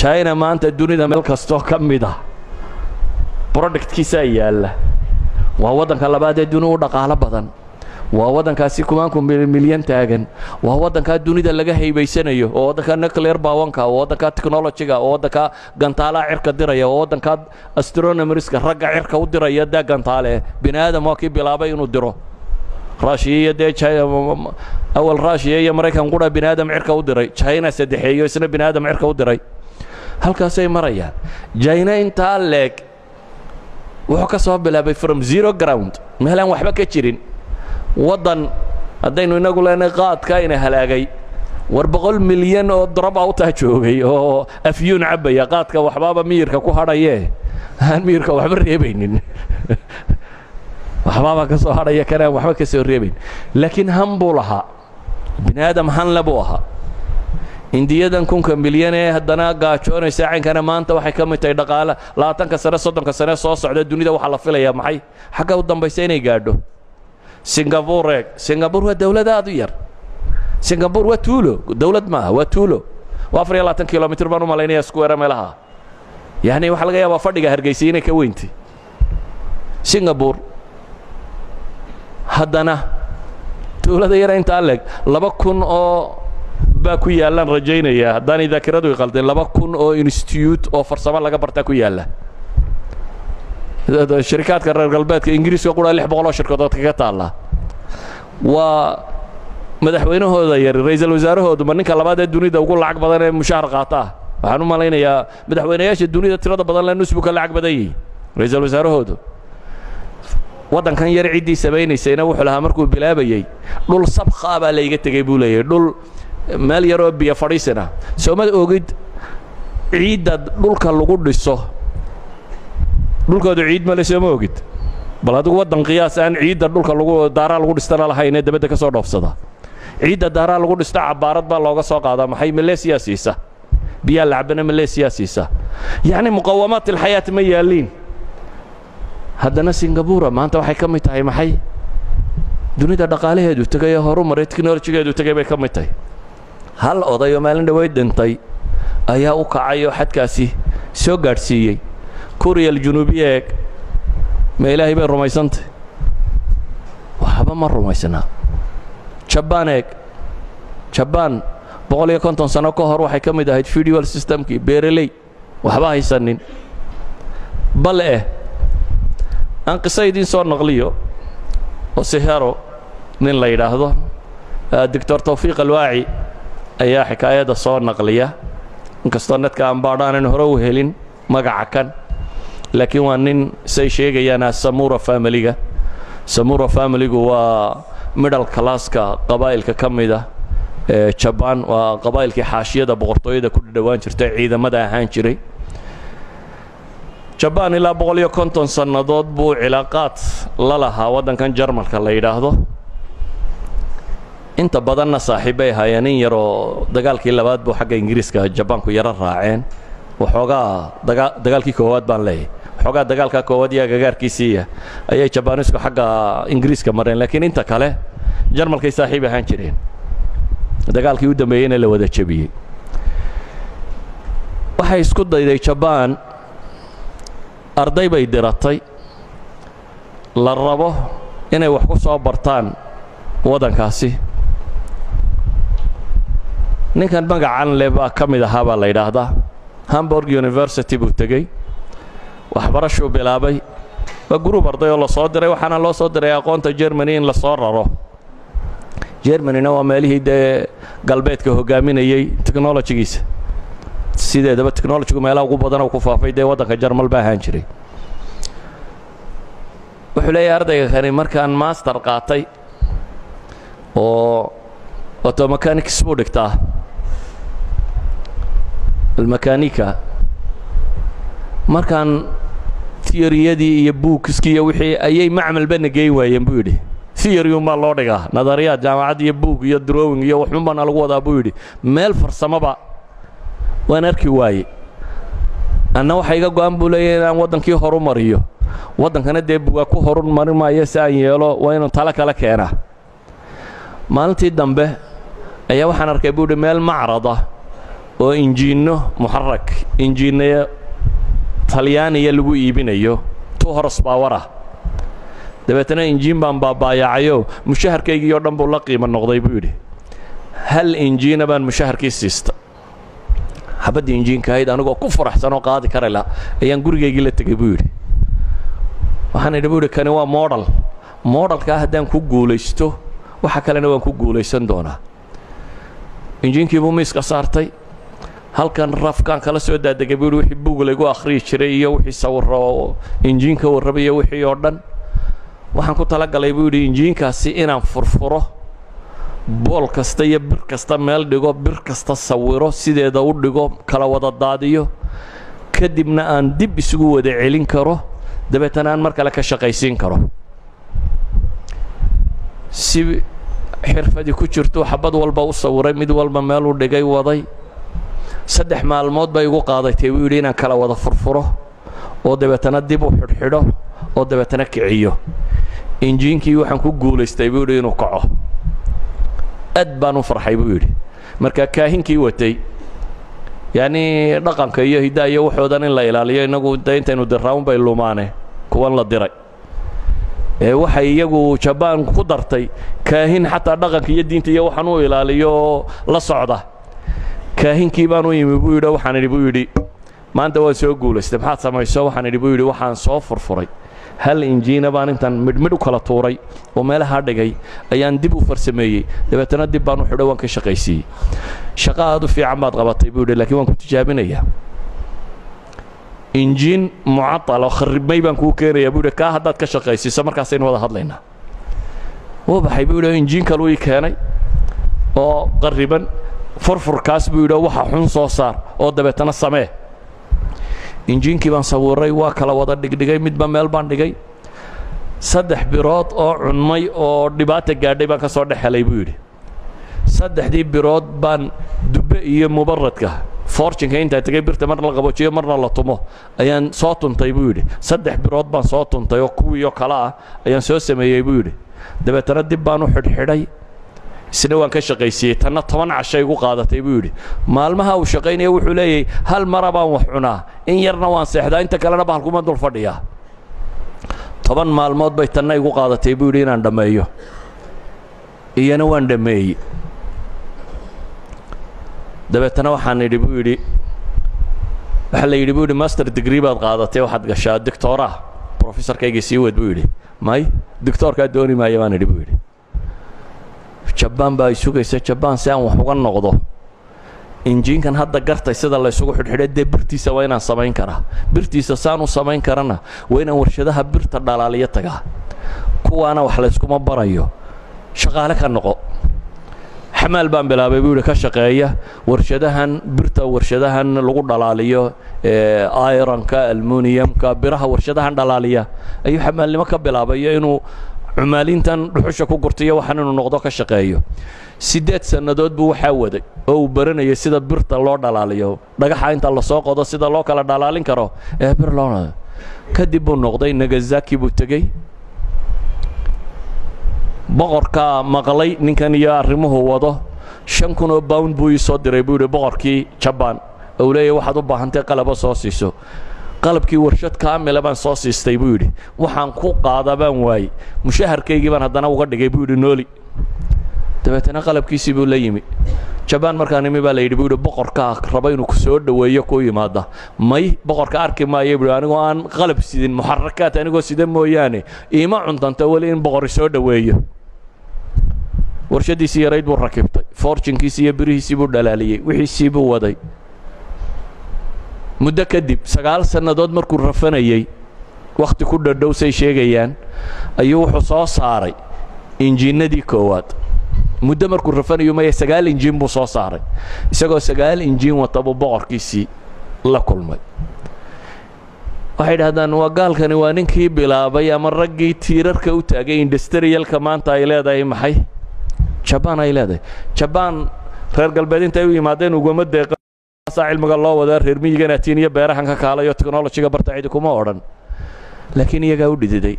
China maanta dunida meel kastoo ka mid ah productkiisa yaala waa wadanka labaad ee dunida u dhaqaale badan waa wadankaasi kumaanku milyan taagan waa wadanka dunida laga haybaysanayo oo wadanka nuclear power-ka oo wadanka technology-ga oo wadanka gantaalaha cirka diraya oo wadanka astronomers-ka ragga cirka u diraya da gantaale binaadam waa kii bilaabay inuu diro Russia de China awal Russia iyo Mareykan qura binaadam cirka u diray China saddexeeyo isna binaadam cirka u diray halkaas ay marayaan China inta leeg wuxuu ka soo bilaabay from zero ground meelan waxba ka jirin wadan hadaynu inagu leenahay qaadka ina halaagay war 100 milyan oo drop out ah joogay oo afyuun cabaya qaadka waxbaaba miirka ku hadhaye aan miirka waxba reebaynin waxbaaba ka soo hadhaya kana waxba ka soo reebayn laakiin hambulaha binaadam hanlabu aha indiyadan 1 milyan ee haddana gaajoonaysa caankana maanta waxay ka mid tahay dhaqaale 20 sano 30 sano soo socda dunida waxa la filayaa maxay xagga u dambaysa inay gaadho Singapore waa dawlad aad u yar Singapore waa tuulo dawlad ma waa tuulo waa 24 kilomitir baan u maleynaya square meelaha yani waxa laga yaabaa fadhiga Hargeysa inay ka weynti Singapore haddana dawladda yar inta leg 2000 oo baa ku yaalan rajaynaya haddaan daakiradu qaldan 2000 oo institute oo farsamo laga barta ku yaala shirkadka reer galbeedka Ingiriiska qura 600 shirkadood ka taala waa madaxweynahooda yar ra'iisul wasaarahoodu ninka labaad ee dunida ugu lacag badan ee mushaar qaata waxaan u maleynayaa madaxweynayaasha dunida tirada badan la nusbuka lacag badan yihiin ra'iisul wasaarahoodu wadankan yar cidii sameeynaysa wuxuu lahaa markuu bilaabayay dhul sabqa baa la iga tagay buu leeyahay dhul meel yar oo biyo fadhiisana soomad oogid ciidda dhulka lagu dhiso dhulkoodu ciid ma la soo oogid bal adigu wadan qiyaas aan ciidda dhulka lagu daara lagu dhistana lahayn ee dabada ka soo dhoofsada ciidda daara lagu dhista cabaarad baa looga soo qaadaa maxay Malaysia siisa biya lacbana Malaysia siisa yani muqawamaat alxayaat ma yaaliin haddana Singapore maanta waxay ka mid tahay maxay dunida dhaqaalaheedu tagay horumaray technology-geedu tagay bay ka mid tahay hal oday oo maalin dhaweyd dhintay ayaa u kacay oo xadkaasi soo gaarsiiyay Korea Januubiga ma ilaahay bay rumaysantay waxba ma rumaysana Japan 150 sano ka hor waxay ka mid ahayd feudal systemkii beeraley waxba haysanin bal aan qisaydin soo naqliyo oo siharo nin la yiraahdo Dr. Tawfiq Alwaaci ayaa xikaayada soo naqliya inkastoo nadka aan baadhaan hore u helin magaca kan laakiin waa nin say sheegayaan Samura family-ga Samura family-gu waa middle class-ka qabaa'ilka kamida ee Japan waa qabaa'ilkii xaashiyada boqortooyada ku dhawaan jirtay ciidamada ahaan jiray Japan ilaa 150 sanadood buu cilaaqaad la lahaa wadankan Jarmalka la yiraahdo inta badanna saaxiibay hayeen yar oo dagaalkii labaad buu xagga Ingiriiska Japan ku yara raaceen waxoogaa dagaalkii koowaad baan leeyahay waxoogaa dagaalka koowaad iyo gagaarkiisii ayay Japanisku xagga Ingiriiska mareen laakiin inta kale Jarmalkay saaxiib ahaan jireen dagaalkii u dambeeyayna la wada jabiyay waxay isku dayday Japan arday bay diratay la rabo inay wax ku soo bartaan wadankaasi ninkan magacan leba kamid ahaa baa la yiraahdaa Hamburg University buu tagay waxbarasho bilaabay waa group arday oo la soo diray waxaana loo soo diray aqoonta Germany in la soo raro Germany-na waa meelihii galbeedka hogaaminayay technology-giisa sideedaba technology-gu meelaha ugu badan oo ku faafay wadanka Jarmal baa ahaan jiray wuxuu leeyahay ardayga kani markaan master qaatay oo auto mechanics buu dhigtaa الميكانيكا markaan theory-yadii iyo bookskii iyo wixii ayay macmal bana geey waayeen buu yiri theory uma loo dhigaa nadariyaad jaamacad iyo book iyo drawing iyo wax unbana lagu wadaa buu yiri meel farsamaba waan arki waayay anna waxa iga go'an buu leeyahay inaan wadankii horumariyo wadankana buuga ku horumarin maayo si aan yeelo waa inuu tala kala keenaa maalintii dambe ayaa waxaan arkay buu meel macrada oo injiinno muxarak injiinaya talyaaniya lagu iibinayo 2 horsepower ah dabeetana injiin baan baabaayacayo mushaharkaygii oo dhan buu la qiimo noqday buu yidhi hal injiina baan mushaharkii siista habadii injiinka ahayd anigoo ku faraxsan oo qaadi karayla ayaan gurigaygii la tegay buu yidhi waxaan idhi buu yidhi kani waa moodhalkaa haddaan ku guulaysto waxa kalena waan ku guulaysan doonaa injiinkii buu miiska saartay halkan rafkaan kala soo daadegay buu yidhi wixii buug laygu akhriyi jiray iyo wixii sawirro oo injiinka warrabay iyo wixii oo dhan waxaan ku talagalay buu yidhi injiinkaasi inaan furfuro bool kasta iyo bir kasta meel dhigo bir kasta sawiro sideeda u dhigo kala wada daadiyo kadibna aan dib isugu wada celin karo dabeetana aan mar kale ka shaqaysiin karo si xirfadii ku jirto xabad walba u sawiray mid walba meel u dhigay waday 3 maalmood bay igu qaadatay buu yidhi inaan kala wada furfuro oo dabeetana dib u xidhxidho oo dabeetana kiciyo injiinkii waxaan ku guulaystay buu yidhi inuu kaco aad baan u farxay buu yidhi marka kaahinkii watay yani dhaqanka iyo hidaa iyo waxoodan in la ilaaliyo inagu intaynu diraawn bay lumaane kuwan la diray waxay iyagu Japan ku dartay kaahin xataa dhaqanka iyo diinta iyo waxaan u ilaaliyo la socda kaahinkii baan u yimi buu yidhi waxaan idhi buu yidhi maanta waan soo guulaystay maxaad samayso waxaan idhi buu yidhi waxaan soo furfuray hal injiina baan intaan midhmidh u kala tuuray oo meelaha dhigay ayaan dib u farsameeyey dabeetana dib baan u xidho waan ka shaqaysiiyey shaqo aad u fiican baad qabatay buu yidhi laakiin waan ku tijaabinayaa injiin mucatal oo kharibmay baan kuu keenayaa buu yidhi kaa haddaad ka shaqaysiiso markaasaynu wada hadlaynaa wuu baxay buu yidhi injiin kaluu ii keenay oo qariban furfurkaas buu yidhi waxa xun soo saar oo dabeetana samee injiinkii baan sawiray waa kala wada dhigdhigay midba meel baan dhigay 3 birood oo cunmay oo dhibaata gaadhay baan ka soo dhex helay buu yidhi 3dii birood baan dubbe iyo mubaradka fortunka intaa tagay birta marna la qaboojiyo marna la tumo ayaan soo tuntay buu yidhi 3 birood baan soo tuntay oo kuwiiyo kale ah ayaan soo sameeyey buu yidhi dabeetana dib baan u xidhxidhay isna waan ka shaqaysiiyey tanna 10 cashay igu qaadatay buu yidhi maalmaha uu shaqaynaya wuxuu leeyahay hal mara baan wax cunaa in yarna waan seexdaa inta kalena bahalkuma dul fadhiyaa 10 maalmood bay tanna igu qaadatay buu yidhi inaan dhammeeyo iyana waan dhammeeyey dabeetana waxaan idhi buu yidhi waxaa la yidhi buu yidhi master degree baad qaadatay waxaad gashaa doctoraa professorkaygii sii wad buu yidhi may doctorkaa dooni maayo baan idhi buu yidhi Japan baa isugaysa Japan si aan wax uga noqdo injiinkan hadda gartay sida la isugu xidhxidhay dee birtiisa waa inaan samayn karaa birtiisa saan u samayn karana waa inaan warshadaha birta dhalaaliya tagaa kuwaana wax layskuma barayo shaqaale ka noqo xamaal baan bilaabay buu yidhi ka shaqeeya warshadahan birta warshadahan lagu dhalaaliyo ironka aluminiumka biraha warshadahan dhalaaliya ayuu xamaalnimo ka bilaabayo inuu cumaalintan dhuxusha ku gurtiyo waxaan inuu noqdo ka shaqeeyo 8 sannadood buu waxaa waday oo uu baranayay sida birta loo dhalaaliyo dhagaxa inta la soo qodo sida loo kala dhalaalin karo bir loo kadib buu noqday Nagasaki buu tegey boqorka maqlay ninkan iyo arrimuhu wado 5,000 pound buu soo diray buu yidhi boqorkii Japan oo leeyahay waxaad u baahantay qalab soo siiso qalabkii warshad kaamila baan soo siistay buu yidhi waxaan ku qaada baan waayey mushaharkaygii baan haddana uga dhigay buu yidhi nooli dabeetana qalabkiisii buu la yimi Japan markaan imi baa la yidhi buu yidhi boqorka raba inuu ku soo dhaweeyo ku yimaada may boqorka arki maayo buu anigoo aan qalab sidin muxarakaad anigoo sida mooyaane iima cuntanta wali in boqor soo dhaweeyo warshadiisii yarayd buu rakibtay fortunkiisii iyo birihiisii buu dhalaaliyey wixiisii buu waday muddo kadib 9 sannadood markuu rafanayay waqti ku dhadhow say sheegayaan ayuu wuxuu soo saaray injiinadii koowaad muddo markuu rafanayo ma 9 injiin buu soo saaray isagoo 9 injiin wata buu boqorkiisii la kulmay waxay dhahdaan waa gaalkani waa ninkii bilaabay ama raggii tiirarka u taagay industrialka maanta ay leedahay maxay Japan ay leedahay Japan reer galbeed inta ay u yimaadeen uguma deeqa cilmiga loo wada reer miyiga Tiiniya beerahan ka kaalayo technology-ga barta cid kuma odhan laakiin iyaga u dhididay